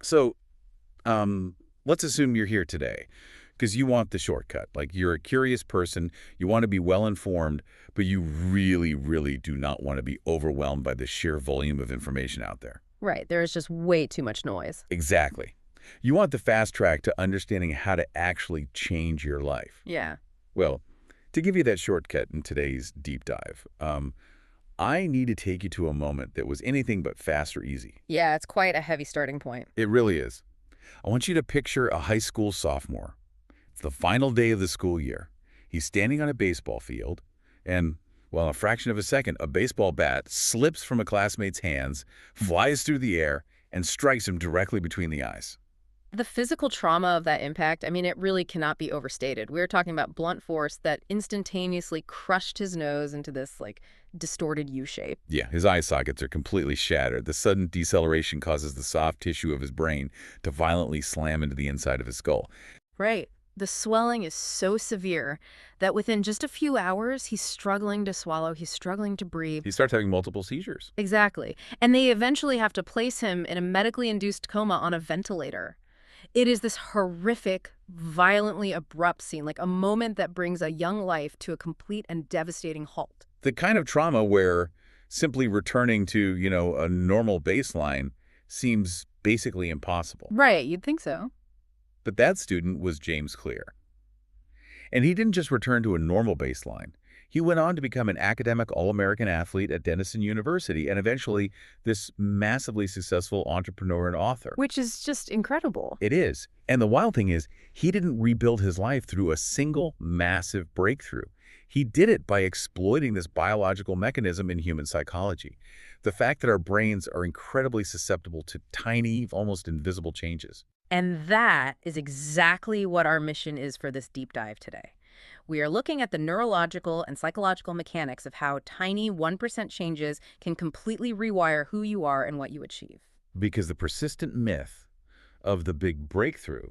So, let's assume you're here today because you want the shortcut. Like you're a curious person, you want to be well informed, but you really, really do not want to be overwhelmed by the sheer volume of information out there. Right, there is just way too much noise. Exactly. You want the fast track to understanding how to actually change your life. Yeah. Well, to give you that shortcut in today's deep dive, I need to take you to a moment that was anything but fast or easy. Yeah, it's quite a heavy starting point. It really is. I want you to picture a high school sophomore. It's the final day of the school year. He's standing on a baseball field, and, well, in a fraction of a second, a baseball bat slips from a classmate's hands, flies through the air, and strikes him directly between the eyes. The physical trauma of that impact, I mean, it really cannot be overstated. We're talking about blunt force that instantaneously crushed his nose into this, like, distorted U shape. Yeah, his eye sockets are completely shattered. The sudden deceleration causes the soft tissue of his brain to violently slam into the inside of his skull. Right. The swelling is so severe that within just a few hours, he's struggling to swallow, he's struggling to breathe. He starts having multiple seizures. Exactly. And they eventually have to place him in a medically induced coma on a ventilator. It is this horrific, violently abrupt scene, like a moment that brings a young life to a complete and devastating halt. The kind of trauma where simply returning to, a normal baseline seems basically impossible. Right, you'd think so. But that student was James Clear. And he didn't just return to a normal baseline. He went on to become an academic All-American athlete at Denison University and eventually this massively successful entrepreneur and author. Which is just incredible. It is. And the wild thing is, he didn't rebuild his life through a single massive breakthrough. He did it by exploiting this biological mechanism in human psychology. The fact that our brains are incredibly susceptible to tiny, almost invisible changes. And that is exactly what our mission is for this deep dive today. We are looking at the neurological and psychological mechanics of how tiny 1% changes can completely rewire who you are and what you achieve. Because the persistent myth of the big breakthrough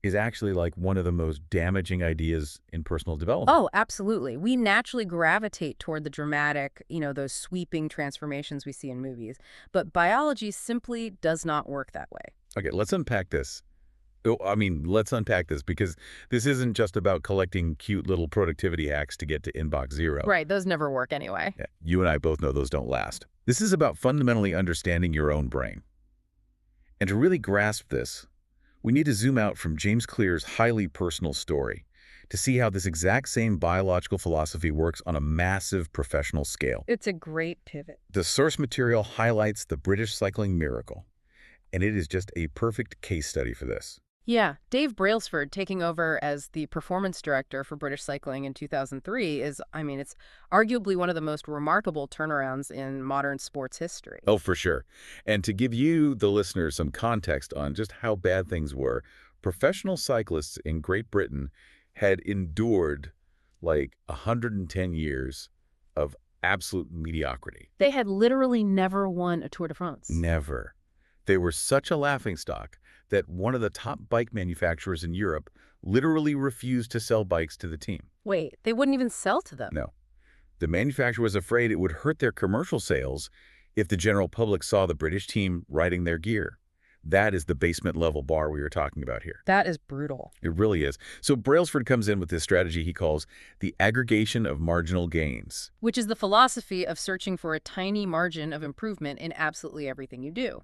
is actually like one of the most damaging ideas in personal development. Oh, absolutely. We naturally gravitate toward the dramatic, those sweeping transformations we see in movies. But biology simply does not work that way. Okay, let's unpack this. Let's unpack this because this isn't just about collecting cute little productivity hacks to get to inbox zero. Right, those never work anyway. Yeah, you and I both know those don't last. This is about fundamentally understanding your own brain. And to really grasp this, we need to zoom out from James Clear's highly personal story to see how this exact same biological philosophy works on a massive professional scale. It's a great pivot. The source material highlights the British cycling miracle, and it is just a perfect case study for this. Yeah, Dave Brailsford taking over as the performance director for British Cycling in 2003 is, it's arguably one of the most remarkable turnarounds in modern sports history. Oh, for sure. And to give you, the listeners, some context on just how bad things were, professional cyclists in Great Britain had endured like 110 years of absolute mediocrity. They had literally never won a Tour de France. Never. They were such a laughingstock that one of the top bike manufacturers in Europe literally refused to sell bikes to the team. Wait, they wouldn't even sell to them? No. The manufacturer was afraid it would hurt their commercial sales if the general public saw the British team riding their gear. That is the basement level bar we were talking about here. That is brutal. It really is. So Brailsford comes in with this strategy he calls the aggregation of marginal gains. Which is the philosophy of searching for a tiny margin of improvement in absolutely everything you do.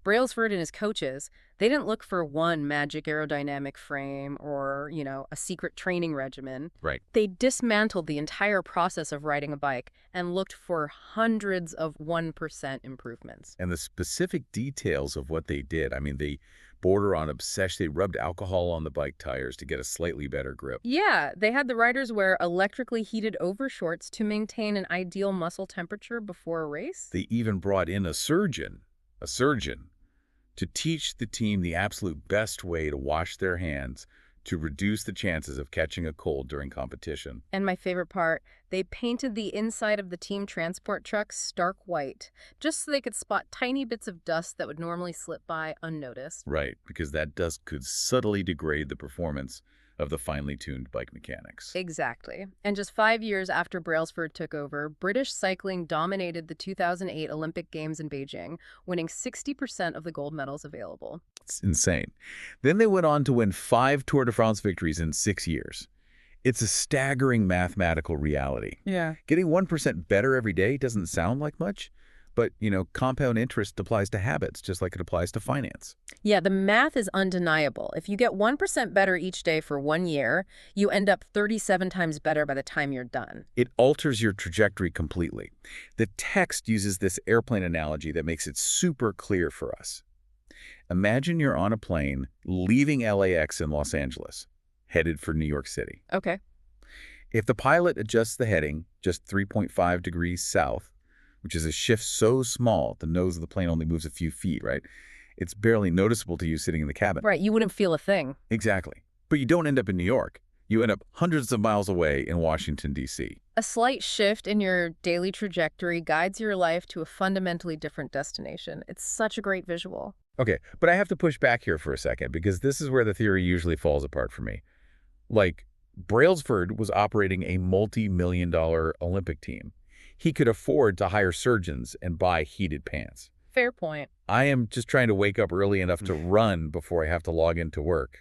Brailsford and his coaches, they didn't look for one magic aerodynamic frame or, a secret training regimen. Right. They dismantled the entire process of riding a bike and looked for hundreds of 1% improvements. And the specific details of what they did, they border on obsession. They rubbed alcohol on the bike tires to get a slightly better grip. Yeah, they had the riders wear electrically heated overshorts to maintain an ideal muscle temperature before a race. They even brought in a surgeon, to teach the team the absolute best way to wash their hands to reduce the chances of catching a cold during competition. And my favorite part, they painted the inside of the team transport trucks stark white, just so they could spot tiny bits of dust that would normally slip by unnoticed. Right, because that dust could subtly degrade the performance of the finely tuned bike mechanics. Exactly. And just 5 years after Brailsford took over, British cycling dominated the 2008 Olympic Games in Beijing, winning 60% of the gold medals available. It's insane. Then they went on to win 5 Tour de France victories in 6 years. It's a staggering mathematical reality. Yeah. Getting 1% better every day doesn't sound like much, but, compound interest applies to habits just like it applies to finance. Yeah, the math is undeniable. If you get 1% better each day for 1 year, you end up 37 times better by the time you're done. It alters your trajectory completely. The text uses this airplane analogy that makes it super clear for us. Imagine you're on a plane leaving LAX in Los Angeles, headed for New York City. Okay. If the pilot adjusts the heading just 3.5 degrees south, which is a shift so small the nose of the plane only moves a few feet, right? It's barely noticeable to you sitting in the cabin. Right, you wouldn't feel a thing. Exactly. But you don't end up in New York. You end up hundreds of miles away in Washington, D.C. A slight shift in your daily trajectory guides your life to a fundamentally different destination. It's such a great visual. Okay, but I have to push back here for a second because this is where the theory usually falls apart for me. Like, Brailsford was operating a multi-million-dollar Olympic team. He could afford to hire surgeons and buy heated pants. Fair point. I am just trying to wake up early enough to run before I have to log into work,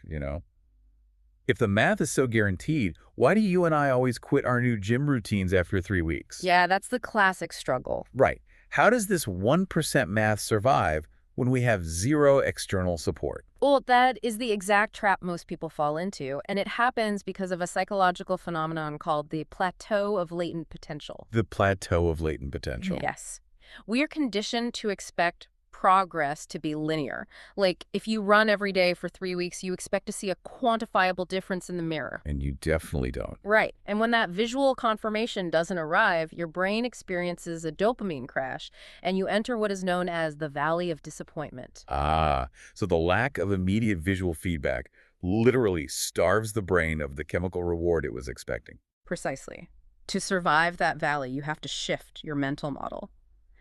If the math is so guaranteed, why do you and I always quit our new gym routines after 3 weeks? Yeah, that's the classic struggle. Right. How does this 1% math survive when we have zero external support? Well, that is the exact trap most people fall into, and it happens because of a psychological phenomenon called the plateau of latent potential. The plateau of latent potential. Yes. We are conditioned to expect progress to be linear. Like, if you run every day for 3 weeks, you expect to see a quantifiable difference in the mirror. And you definitely don't. Right. And when that visual confirmation doesn't arrive, your brain experiences a dopamine crash, and you enter what is known as the valley of disappointment. So the lack of immediate visual feedback literally starves the brain of the chemical reward it was expecting. Precisely. To survive that valley, you have to shift your mental model.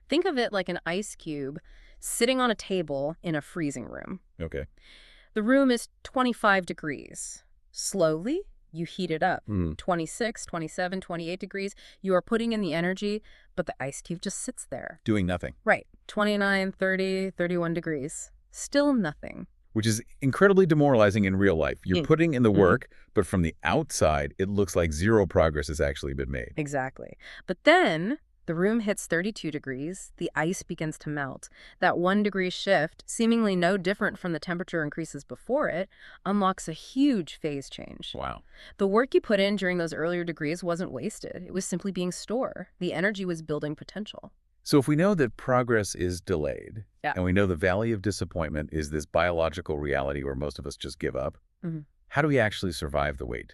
Think of it like an ice cube sitting on a table in a freezing room. Okay. The room is 25 degrees. Slowly, you heat it up. 26, 27, 28 degrees. You are putting in the energy, but the ice cube just sits there. Doing nothing. Right. 29, 30, 31 degrees. Still nothing. Which is incredibly demoralizing in real life. You're putting in the work, but from the outside, it looks like zero progress has actually been made. Exactly. But then the room hits 32 degrees, the ice begins to melt. That 1 degree shift, seemingly no different from the temperature increases before it, unlocks a huge phase change. Wow. The work you put in during those earlier degrees wasn't wasted. It was simply being stored. The energy was building potential. So if we know that progress is delayed, Yeah. and we know the valley of disappointment is this biological reality where most of us just give up, how do we actually survive the wait?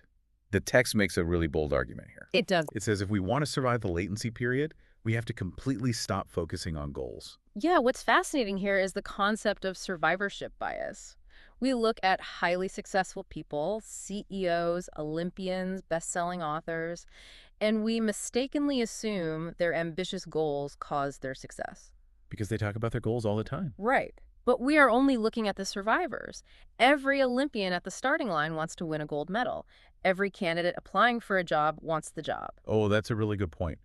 The text makes a really bold argument here. It does. It says if we want to survive the latency period, we have to completely stop focusing on goals. Yeah, what's fascinating here is the concept of survivorship bias. We look at highly successful people, CEOs, Olympians, best-selling authors, and we mistakenly assume their ambitious goals caused their success. Because they talk about their goals all the time. Right. But we are only looking at the survivors. Every Olympian at the starting line wants to win a gold medal. Every candidate applying for a job wants the job. Oh, that's a really good point.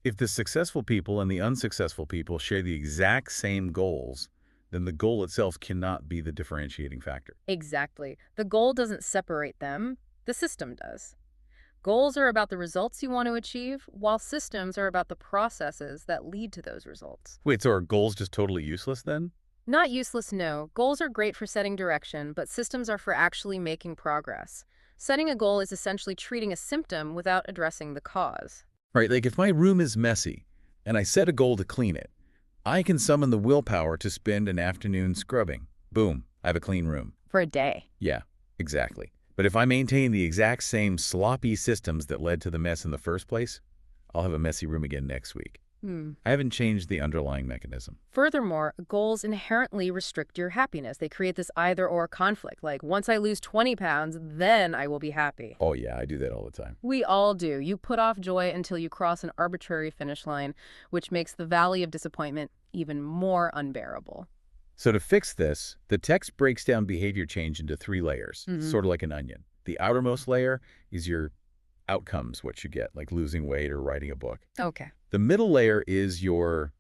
If the successful people and the unsuccessful people share the exact same goals, then the goal itself cannot be the differentiating factor. Exactly. The goal doesn't separate them. The system does. Goals are about the results you want to achieve, while systems are about the processes that lead to those results. Wait, so are goals just totally useless then? Not useless, no. Goals are great for setting direction, but systems are for actually making progress. Setting a goal is essentially treating a symptom without addressing the cause. Right, like if my room is messy and I set a goal to clean it, I can summon the willpower to spend an afternoon scrubbing. Boom, I have a clean room. For a day. Yeah, exactly. But if I maintain the exact same sloppy systems that led to the mess in the first place, I'll have a messy room again next week. I haven't changed the underlying mechanism. Furthermore, goals inherently restrict your happiness. They create this either-or conflict, like once I lose 20 pounds, then I will be happy. Oh yeah, I do that all the time. We all do. You put off joy until you cross an arbitrary finish line, which makes the valley of disappointment even more unbearable. So to fix this, the text breaks down behavior change into 3 layers, sort of like an onion. The outermost layer is your outcomes, what you get, like losing weight or writing a book. Okay. The middle layer is your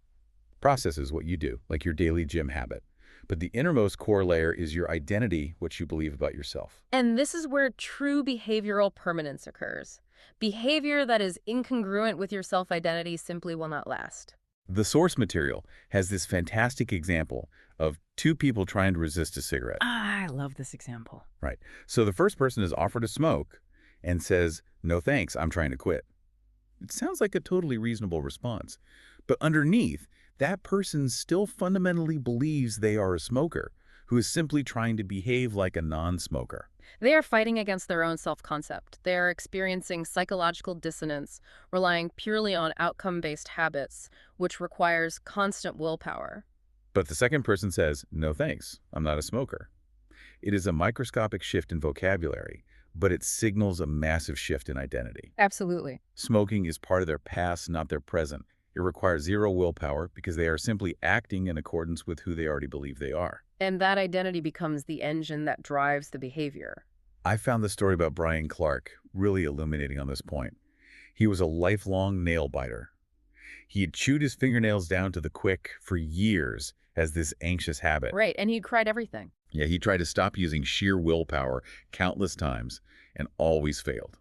processes, what you do, like your daily gym habit. But the innermost core layer is your identity, what you believe about yourself. And this is where true behavioral permanence occurs. Behavior that is incongruent with your self-identity simply will not last. The source material has this fantastic example of two people trying to resist a cigarette. I love this example. Right. So the first person is offered a smoke and says, "No thanks, I'm trying to quit." It sounds like a totally reasonable response. But underneath, that person still fundamentally believes they are a smoker who is simply trying to behave like a non-smoker. They are fighting against their own self-concept. They are experiencing psychological dissonance, relying purely on outcome-based habits, which requires constant willpower. But the second person says, "No thanks, I'm not a smoker." It is a microscopic shift in vocabulary, but it signals a massive shift in identity. Absolutely. Smoking is part of their past, not their present. It requires zero willpower because they are simply acting in accordance with who they already believe they are. And that identity becomes the engine that drives the behavior. I found the story about Brian Clark really illuminating on this point. He was a lifelong nail biter. He had chewed his fingernails down to the quick for years as this anxious habit. Right, and he tried everything. Yeah, he tried to stop using sheer willpower countless times and always failed.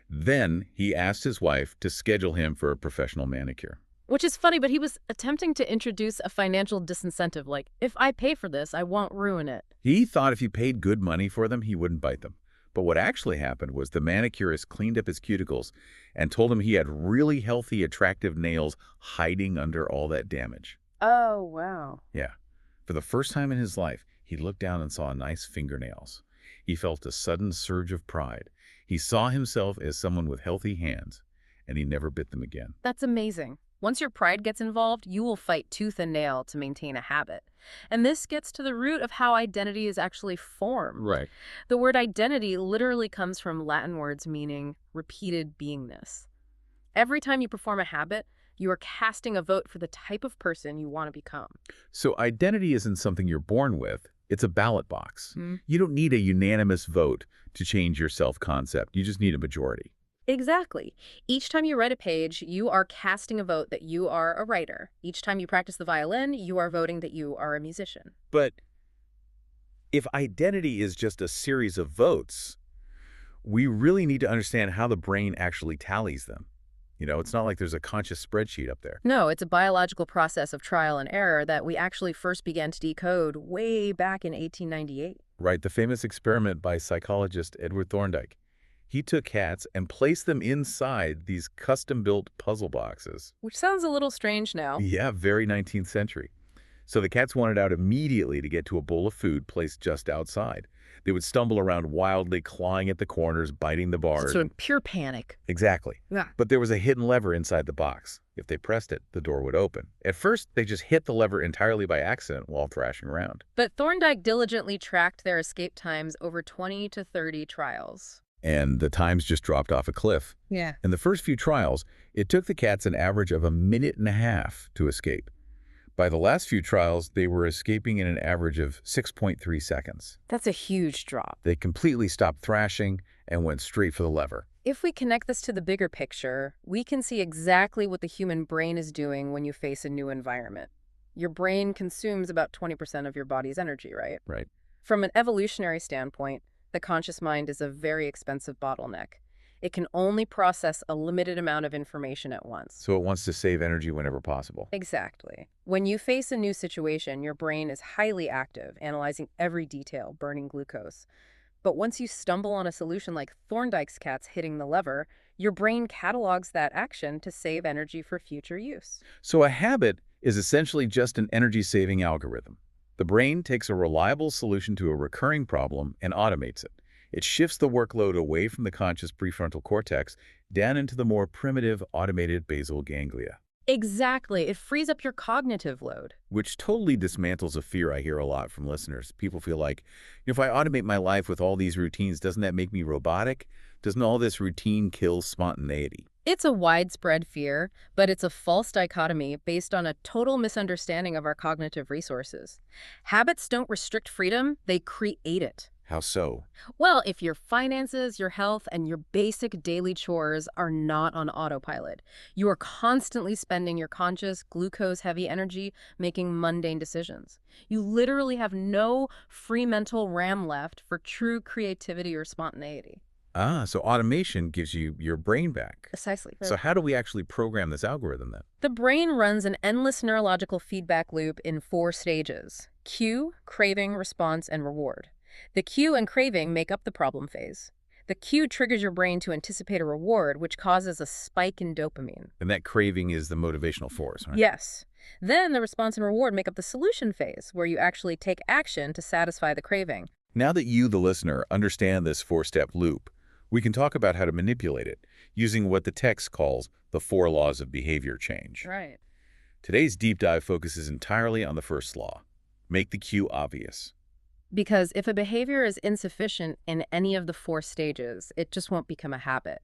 Then he asked his wife to schedule him for a professional manicure. Which is funny, but he was attempting to introduce a financial disincentive, like, if I pay for this, I won't ruin it. He thought if he paid good money for them, he wouldn't bite them. But what actually happened was the manicurist cleaned up his cuticles and told him he had really healthy, attractive nails hiding under all that damage. Oh, wow. Yeah. For the first time in his life, he looked down and saw nice fingernails. He felt a sudden surge of pride. He saw himself as someone with healthy hands, and he never bit them again. That's amazing. Once your pride gets involved, you will fight tooth and nail to maintain a habit. And this gets to the root of how identity is actually formed. Right. The word identity literally comes from Latin words meaning repeated beingness. Every time you perform a habit, you are casting a vote for the type of person you want to become. So identity isn't something you're born with. It's a ballot box. You don't need a unanimous vote to change your self-concept. You just need a majority. Exactly. Each time you write a page, you are casting a vote that you are a writer. Each time you practice the violin, you are voting that you are a musician. But if identity is just a series of votes, we really need to understand how the brain actually tallies them. You know, it's not like there's a conscious spreadsheet up there. No, it's a biological process of trial and error that we actually first began to decode way back in 1898. Right, the famous experiment by psychologist Edward Thorndike. He took cats and placed them inside these custom-built puzzle boxes. Which sounds a little strange now. Yeah, very 19th century. So the cats wanted out immediately to get to a bowl of food placed just outside. They would stumble around wildly, clawing at the corners, biting the bars. Sort of pure panic. Exactly. Yeah. But there was a hidden lever inside the box. If they pressed it, the door would open. At first, they just hit the lever entirely by accident while thrashing around. But Thorndike diligently tracked their escape times over 20 to 30 trials. And the times just dropped off a cliff. Yeah. In the first few trials, it took the cats an average of 1.5 minutes to escape. By the last few trials, they were escaping in an average of 6.3 seconds. That's a huge drop. They completely stopped thrashing and went straight for the lever. If we connect this to the bigger picture, we can see exactly what the human brain is doing when you face a new environment. Your brain consumes about 20% of your body's energy, right? Right. From an evolutionary standpoint, the conscious mind is a very expensive bottleneck. It can only process a limited amount of information at once. So it wants to save energy whenever possible. Exactly. When you face a new situation, your brain is highly active, analyzing every detail, burning glucose. But once you stumble on a solution like Thorndike's cats hitting the lever, your brain catalogs that action to save energy for future use. So a habit is essentially just an energy-saving algorithm. The brain takes a reliable solution to a recurring problem and automates it. It shifts the workload away from the conscious prefrontal cortex down into the more primitive automated basal ganglia. Exactly. It frees up your cognitive load. Which totally dismantles a fear I hear a lot from listeners. People feel like, if I automate my life with all these routines, doesn't that make me robotic? Doesn't all this routine kill spontaneity? It's a widespread fear, but it's a false dichotomy based on a total misunderstanding of our cognitive resources. Habits don't restrict freedom, they create it. How so? Well, if your finances, your health, and your basic daily chores are not on autopilot, you are constantly spending your conscious, glucose-heavy energy making mundane decisions. You literally have no free mental RAM left for true creativity or spontaneity. Ah, so automation gives you your brain back. Precisely. So how do we actually program this algorithm then? The brain runs an endless neurological feedback loop in 4 stages: cue, craving, response, and reward. The cue and craving make up the problem phase. The cue triggers your brain to anticipate a reward, which causes a spike in dopamine. And that craving is the motivational force, right? Yes. Then the response and reward make up the solution phase, where you actually take action to satisfy the craving. Now that you, the listener, understand this four-step loop, we can talk about how to manipulate it using what the text calls the 4 laws of behavior change. Right. Today's deep dive focuses entirely on the first law. Make the cue obvious. Because if a behavior is insufficient in any of the 4 stages, it just won't become a habit.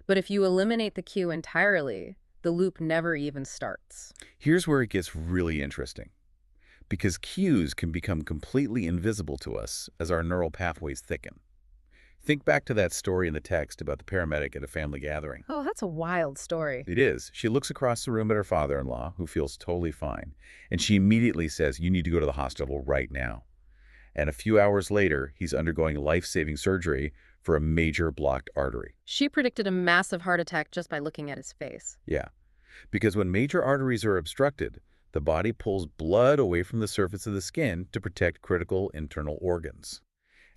But if you eliminate the cue entirely, the loop never even starts. Here's where it gets really interesting. Because cues can become completely invisible to us as our neural pathways thicken. Think back to that story in the text about the paramedic at a family gathering. Oh, that's a wild story. It is. She looks across the room at her father-in-law, who feels totally fine, and she immediately says, "You need to go to the hospital right now." And a few hours later, he's undergoing life-saving surgery for a major blocked artery. She predicted a massive heart attack just by looking at his face. Yeah, because when major arteries are obstructed, the body pulls blood away from the surface of the skin to protect critical internal organs.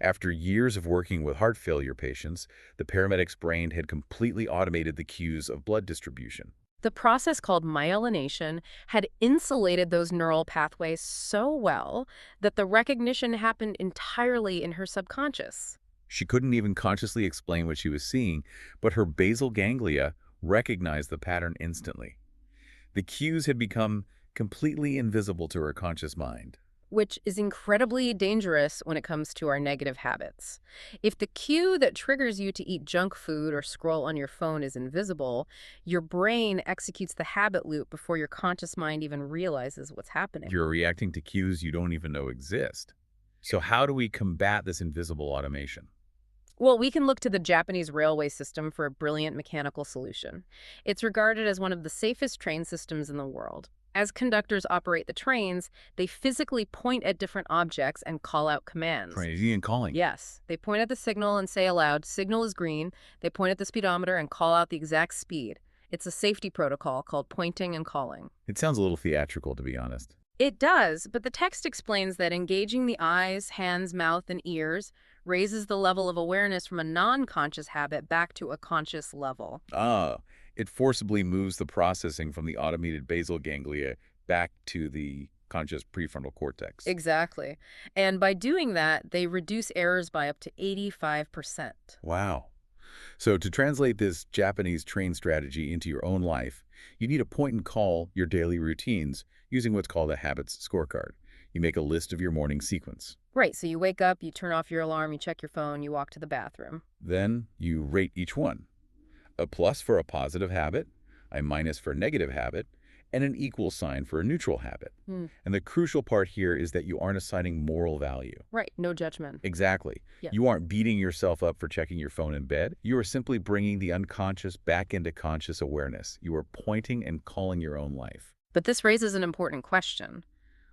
After years of working with heart failure patients, the paramedic's brain had completely automated the cues of blood distribution. The process called myelination had insulated those neural pathways so well that the recognition happened entirely in her subconscious. She couldn't even consciously explain what she was seeing, but her basal ganglia recognized the pattern instantly. The cues had become completely invisible to her conscious mind. Which is incredibly dangerous when it comes to our negative habits. If the cue that triggers you to eat junk food or scroll on your phone is invisible, your brain executes the habit loop before your conscious mind even realizes what's happening. You're reacting to cues you don't even know exist. So how do we combat this invisible automation? Well, we can look to the Japanese railway system for a brilliant mechanical solution. It's regarded as one of the safest train systems in the world. As conductors operate the trains, they physically point at different objects and call out commands. Trinity and calling. Yes, they point at the signal and say aloud, "Signal is green." They point at the speedometer and call out the exact speed. It's a safety protocol called pointing and calling. It sounds a little theatrical, to be honest. It does, but the text explains that engaging the eyes, hands, mouth, and ears raises the level of awareness from a non-conscious habit back to a conscious level. Ah, it forcibly moves the processing from the automated basal ganglia back to the conscious prefrontal cortex. Exactly. And by doing that, they reduce errors by up to 85%. Wow. So to translate this Japanese train strategy into your own life, you need to point and call your daily routines using what's called a habits scorecard. You make a list of your morning sequence. Right, so you wake up, you turn off your alarm, you check your phone, you walk to the bathroom. Then you rate each one. A plus for a positive habit, a minus for a negative habit, and an equal sign for a neutral habit. Hmm. And the crucial part here is that you aren't assigning moral value. Right, no judgment. Exactly. Yeah. You aren't beating yourself up for checking your phone in bed. You are simply bringing the unconscious back into conscious awareness. You are pointing and calling your own life. But this raises an important question.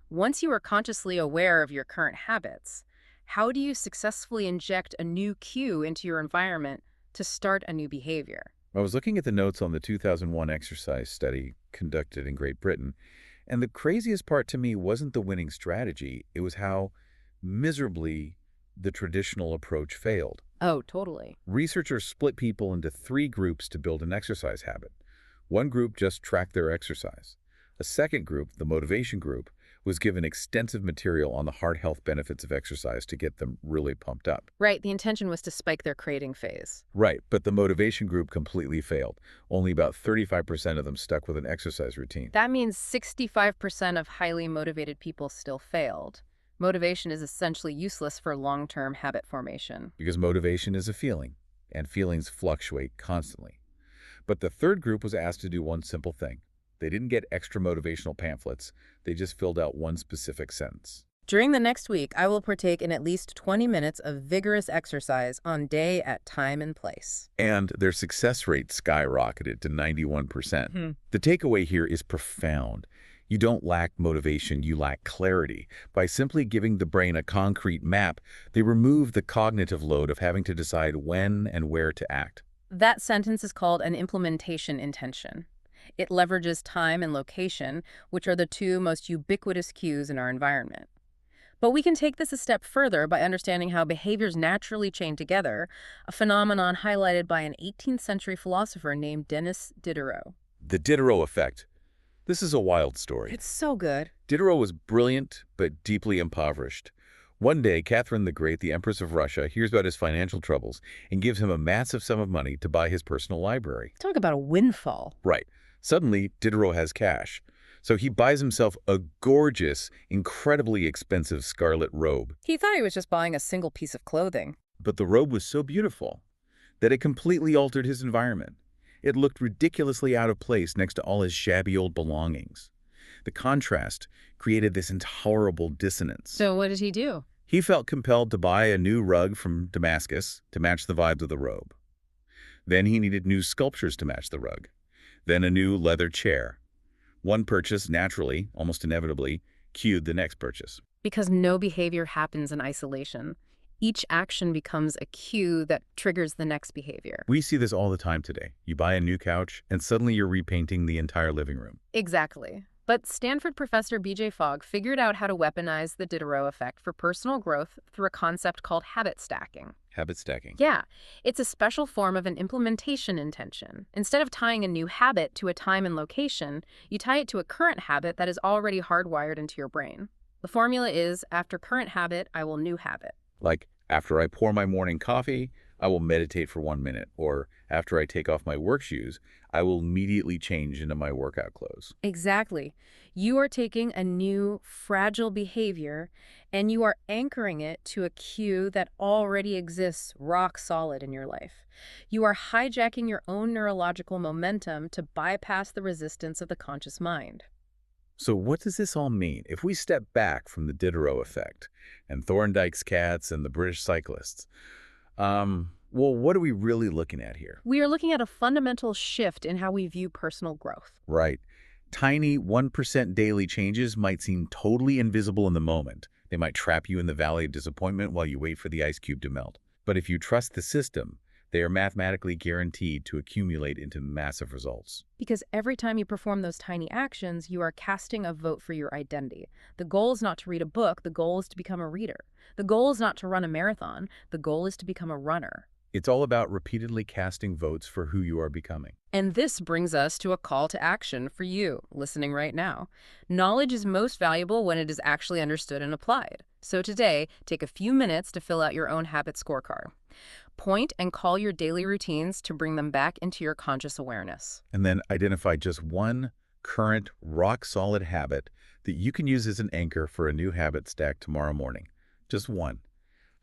Once you are consciously aware of your current habits, how do you successfully inject a new cue into your environment to start a new behavior? I was looking at the notes on the 2001 exercise study conducted in Great Britain, and the craziest part to me wasn't the winning strategy. It was how miserably the traditional approach failed. Oh, totally. Researchers split people into 3 groups to build an exercise habit. One group just tracked their exercise. A second group, the motivation group, was given extensive material on the heart health benefits of exercise to get them really pumped up. Right, the intention was to spike their craving phase. Right, but the motivation group completely failed. Only about 35% of them stuck with an exercise routine. That means 65% of highly motivated people still failed. Motivation is essentially useless for long-term habit formation. Because motivation is a feeling, and feelings fluctuate constantly. But the third group was asked to do one simple thing. They didn't get extra motivational pamphlets. They just filled out one specific sentence. During the next week, I will partake in at least 20 minutes of vigorous exercise on day at time and place. And their success rate skyrocketed to 91%. Hmm. The takeaway here is profound. You don't lack motivation, you lack clarity. By simply giving the brain a concrete map, they remove the cognitive load of having to decide when and where to act. That sentence is called an implementation intention. It leverages time and location, which are the two most ubiquitous cues in our environment. But we can take this a step further by understanding how behaviors naturally chain together, a phenomenon highlighted by an 18th century philosopher named Denis Diderot. The Diderot effect. This is a wild story. It's so good. Diderot was brilliant, but deeply impoverished. One day, Catherine the Great, the Empress of Russia, hears about his financial troubles and gives him a massive sum of money to buy his personal library. Talk about a windfall. Right. Suddenly, Diderot has cash. So he buys himself a gorgeous, incredibly expensive scarlet robe. He thought he was just buying a single piece of clothing. But the robe was so beautiful that it completely altered his environment. It looked ridiculously out of place next to all his shabby old belongings. The contrast created this intolerable dissonance. So what did he do? He felt compelled to buy a new rug from Damascus to match the vibes of the robe. Then he needed new sculptures to match the rug. Then a new leather chair. One purchase naturally, almost inevitably, cued the next purchase. Because no behavior happens in isolation. Each action becomes a cue that triggers the next behavior. We see this all the time today. You buy a new couch, and suddenly you're repainting the entire living room. Exactly. But Stanford professor B.J. Fogg figured out how to weaponize the Diderot effect for personal growth through a concept called habit stacking. Habit stacking. Yeah, it's a special form of an implementation intention. Instead of tying a new habit to a time and location, you tie it to a current habit that is already hardwired into your brain. The formula is, after current habit, I will new habit. Like, after I pour my morning coffee, I will meditate for 1 minute. Or after I take off my work shoes, I will immediately change into my workout clothes. Exactly. You are taking a new, fragile behavior and you are anchoring it to a cue that already exists rock solid in your life. You are hijacking your own neurological momentum to bypass the resistance of the conscious mind. So what does this all mean? If we step back from the Diderot effect and Thorndike's cats and the British cyclists, well, what are we really looking at here? We are looking at a fundamental shift in how we view personal growth. Right. Tiny 1% daily changes might seem totally invisible in the moment. They might trap you in the valley of disappointment while you wait for the ice cube to melt. But if you trust the system, they are mathematically guaranteed to accumulate into massive results. Because every time you perform those tiny actions, you are casting a vote for your identity. The goal is not to read a book, the goal is to become a reader. The goal is not to run a marathon, the goal is to become a runner. It's all about repeatedly casting votes for who you are becoming. And this brings us to a call to action for you, listening right now. Knowledge is most valuable when it is actually understood and applied. So today, take a few minutes to fill out your own habit scorecard. Point and call your daily routines to bring them back into your conscious awareness. And then identify just one current, rock-solid habit that you can use as an anchor for a new habit stack tomorrow morning. Just one.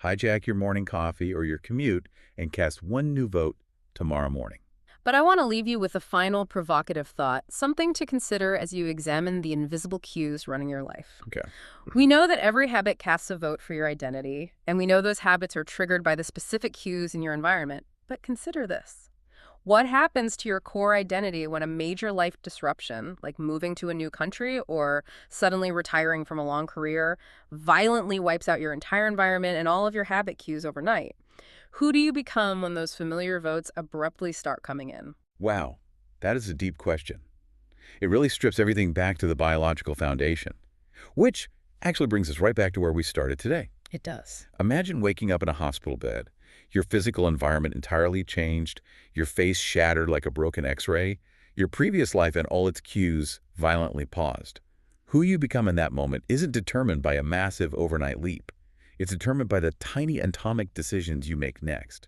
Hijack your morning coffee or your commute and cast one new vote tomorrow morning. But I want to leave you with a final provocative thought, something to consider as you examine the invisible cues running your life. Okay. We know that every habit casts a vote for your identity, and we know those habits are triggered by the specific cues in your environment. But consider this. What happens to your core identity when a major life disruption, like moving to a new country or suddenly retiring from a long career, violently wipes out your entire environment and all of your habit cues overnight? Who do you become when those familiar votes abruptly start coming in? Wow, that is a deep question. It really strips everything back to the biological foundation, which actually brings us right back to where we started today. It does. Imagine waking up in a hospital bed, your physical environment entirely changed, your face shattered like a broken X-ray, your previous life and all its cues violently paused. Who you become in that moment isn't determined by a massive overnight leap. It's determined by the tiny atomic decisions you make next.